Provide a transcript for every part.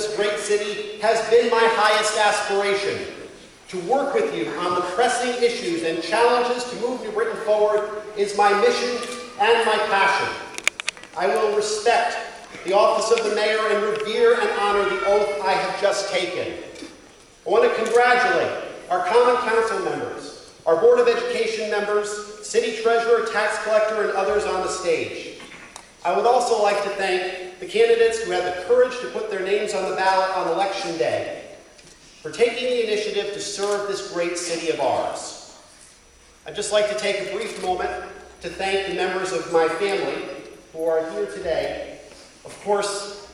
this great city has been my highest aspiration. To work with you on the pressing issues and challenges to move New Britain forward is my mission and my passion. I will respect the office of the mayor and revere and honor the oath I have just taken. I want to congratulate our Common Council members, our Board of Education members, City Treasurer, Tax Collector, and others on the stage. I would also like to thank the candidates who had the courage to put their names on the ballot on Election Day, for taking the initiative to serve this great city of ours. I'd just like to take a brief moment to thank the members of my family who are here today. Of course,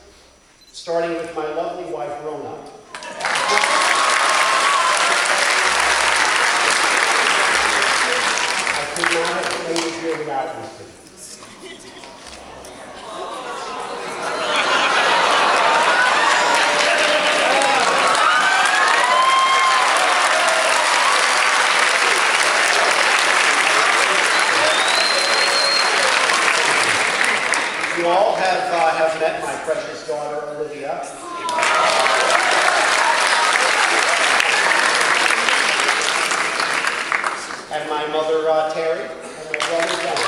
starting with my lovely wife, Rona. I could not have made it here without you. You all have met my precious daughter, Olivia. And my mother, Terry, and my brother, John.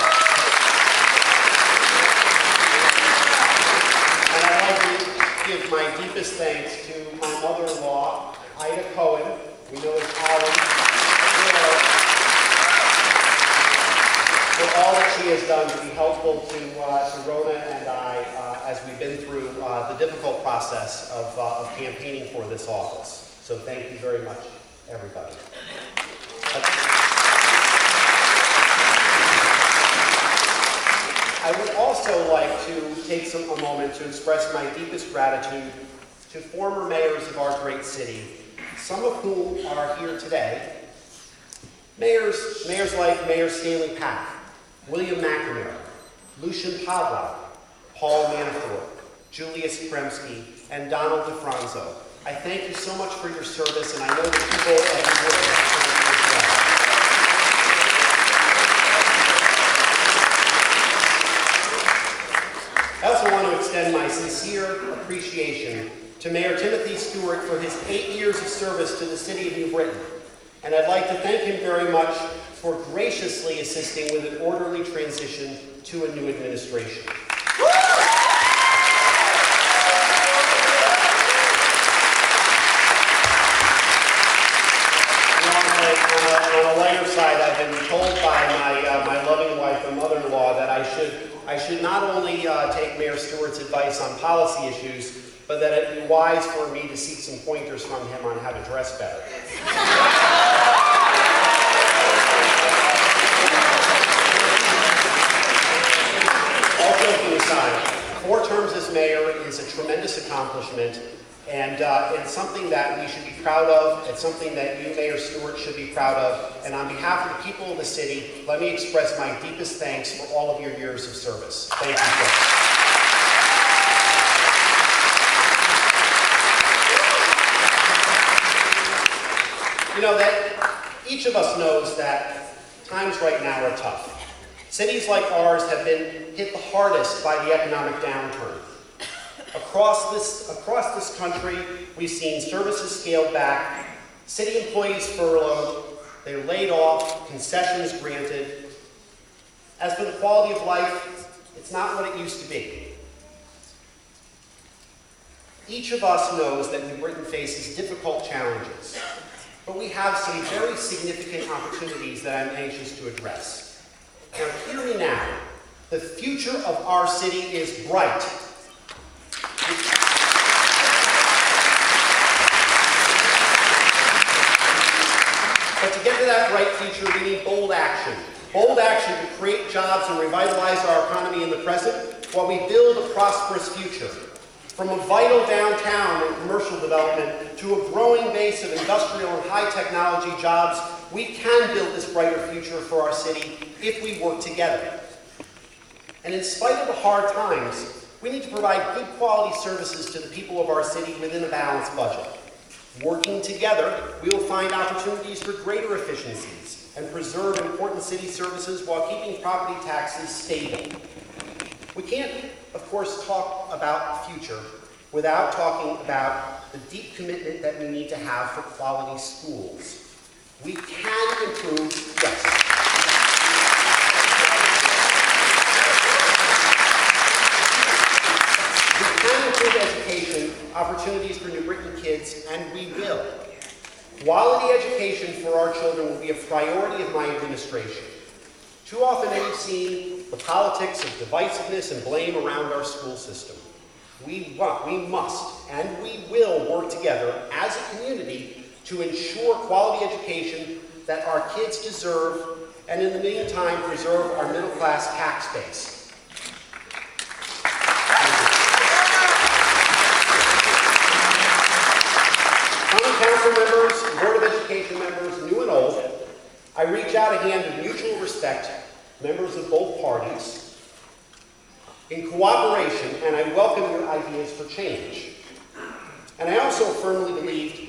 And I'd like to give my deepest thanks to my mother-in-law, Ida Cohen, we know as Alan, for all that she has done to be helpful to Rona and I as we've been through the difficult process of campaigning for this office. So thank you very much, everybody. I would also like to take a moment to express my deepest gratitude to former mayors of our great city, some of whom are here today. Mayors like Mayor Stanley Pack, William McNamara, Lucian Pavlak, Paul Manafort, Julius Kremski, and Donald DeFranzo. I thank you so much for your service, and I know the people at your work as well. I also want to extend my sincere appreciation to Mayor Timothy Stewart for his 8 years of service to the city of New Britain. And I'd like to thank him very much for graciously assisting with an orderly transition to a new administration. On a lighter side, I've been told by my loving wife and mother-in-law that I should not only take Mayor Stewart's advice on policy issues, but that it would be wise for me to seek some pointers from him on how to dress better. All joking aside, 4 terms as mayor is a tremendous accomplishment, and it's something that we should be proud of. It's something that you, Mayor Stewart, should be proud of. And on behalf of the people of the city, let me express my deepest thanks for all of your years of service. Thank you, sir. You know that each of us knows that times right now are tough. Cities like ours have been hit the hardest by the economic downturn. Across this country, we've seen services scaled back, city employees furloughed, they're laid off, concessions granted. As for the quality of life, it's not what it used to be. Each of us knows that New Britain faces difficult challenges, but we have some very significant opportunities that I'm anxious to address. Now, hear me now. The future of our city is bright. But to get to that bright future, we need bold action. Bold action to create jobs and revitalize our economy in the present while we build a prosperous future. From a vital downtown and commercial development to a growing base of industrial and high-technology jobs, we can build this brighter future for our city if we work together. And in spite of the hard times, we need to provide good quality services to the people of our city within a balanced budget. Working together, we will find opportunities for greater efficiencies and preserve important city services while keeping property taxes stable. We can't, of course, talk about the future without talking about the deep commitment that we need to have for quality schools. We can improve, yes. We can improve education, opportunities for New Britain kids, and we will. Quality education for our children will be a priority of my administration. Too often we've seen the politics of divisiveness and blame around our school system. We must, and we will work together as a community to ensure quality education that our kids deserve, and in the meantime, preserve our middle-class tax base. Common Council members, Board of Education members, new and old, I reach out a hand of mutual respect, members of both parties, in cooperation, and I welcome your ideas for change. And I also firmly believe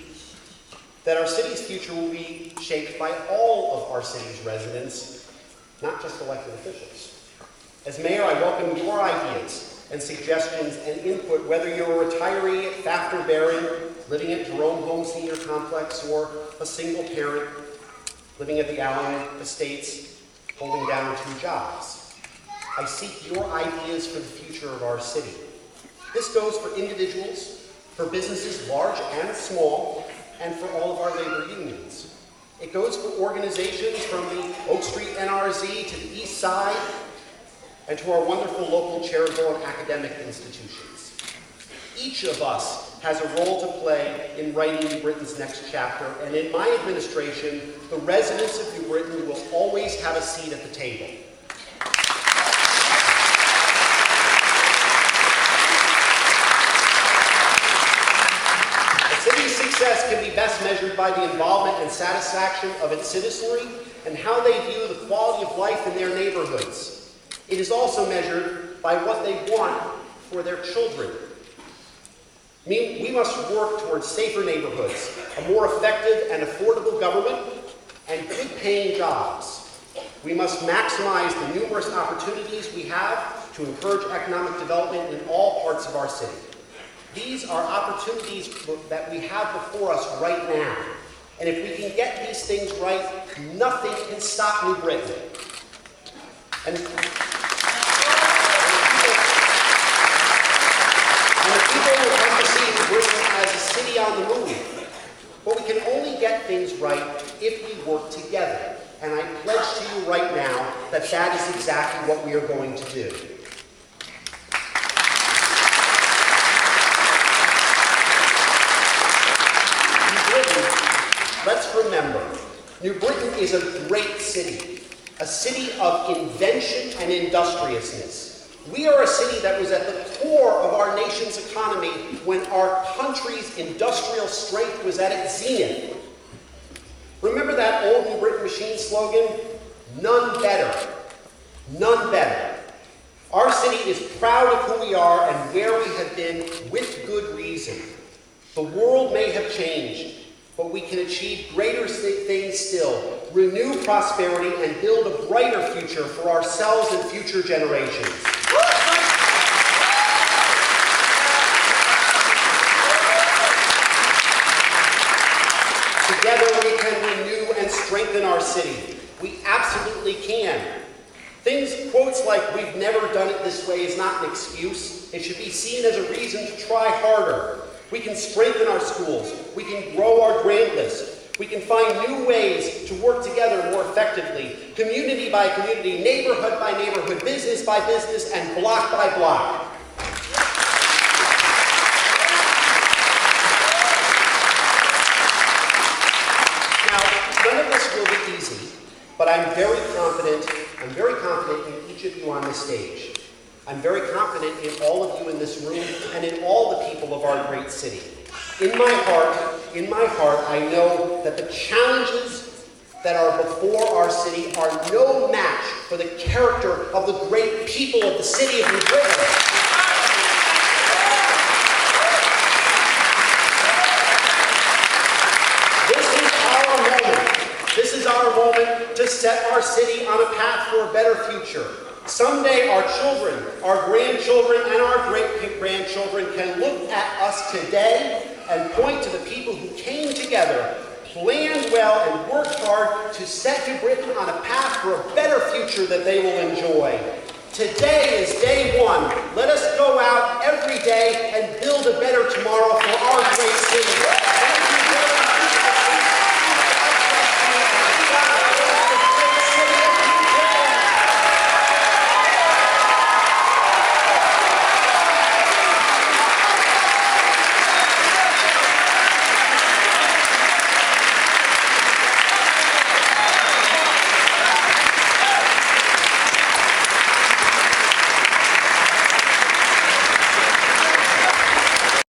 that our city's future will be shaped by all of our city's residents, not just elected officials. As mayor, I welcome your ideas and suggestions and input, whether you're a retiree at Fafner Baring, living at Jerome Home Senior Complex, or a single parent living at the Allen Estates, holding down 2 jobs. I seek your ideas for the future of our city. This goes for individuals, for businesses large and small, and for all of our labor unions. It goes for organizations from the Oak Street NRZ to the East Side, and to our wonderful local charitable and academic institutions. Each of us has a role to play in writing New Britain's next chapter, and in my administration, the residents of New Britain will always have a seat at the table. Success can be best measured by the involvement and satisfaction of its citizenry and how they view the quality of life in their neighborhoods. It is also measured by what they want for their children. We must work towards safer neighborhoods, a more effective and affordable government, and good-paying jobs. We must maximize the numerous opportunities we have to encourage economic development in all parts of our city. These are opportunities that we have before us right now. And if we can get these things right, nothing can stop New Britain. And the people will come to see New Britain as a city on the move. But we can only get things right if we work together. And I pledge to you right now that that is exactly what we are going to do. Let's remember, New Britain is a great city, a city of invention and industriousness. We are a city that was at the core of our nation's economy when our country's industrial strength was at its zenith. Remember that old New Britain machine slogan? None better. None better. Our city is proud of who we are and where we have been with good reason. The world may have changed, but we can achieve greater things still, renew prosperity, and build a brighter future for ourselves and future generations. Together we can renew and strengthen our city. We absolutely can. Quotes like, "We've never done it this way," is not an excuse. It should be seen as a reason to try harder. We can strengthen our schools. We can grow our grant list. We can find new ways to work together more effectively, community by community, neighborhood by neighborhood, business by business, and block by block. Now, none of this will be easy, but I'm very confident in each of you on this stage. I'm very confident in all of you in this room and in all the people of our great city. In my heart, I know that the challenges that are before our city are no match for the character of the great people of the city of New Britain. This is our moment to set our city on a path for a better future. Someday our children, our grandchildren, and our great-grandchildren can look at us today and point to the people who came together, planned well, and worked hard to set New Britain on a path for a better future that they will enjoy. Today is day one. Let us go out every day and build a better tomorrow for our great city.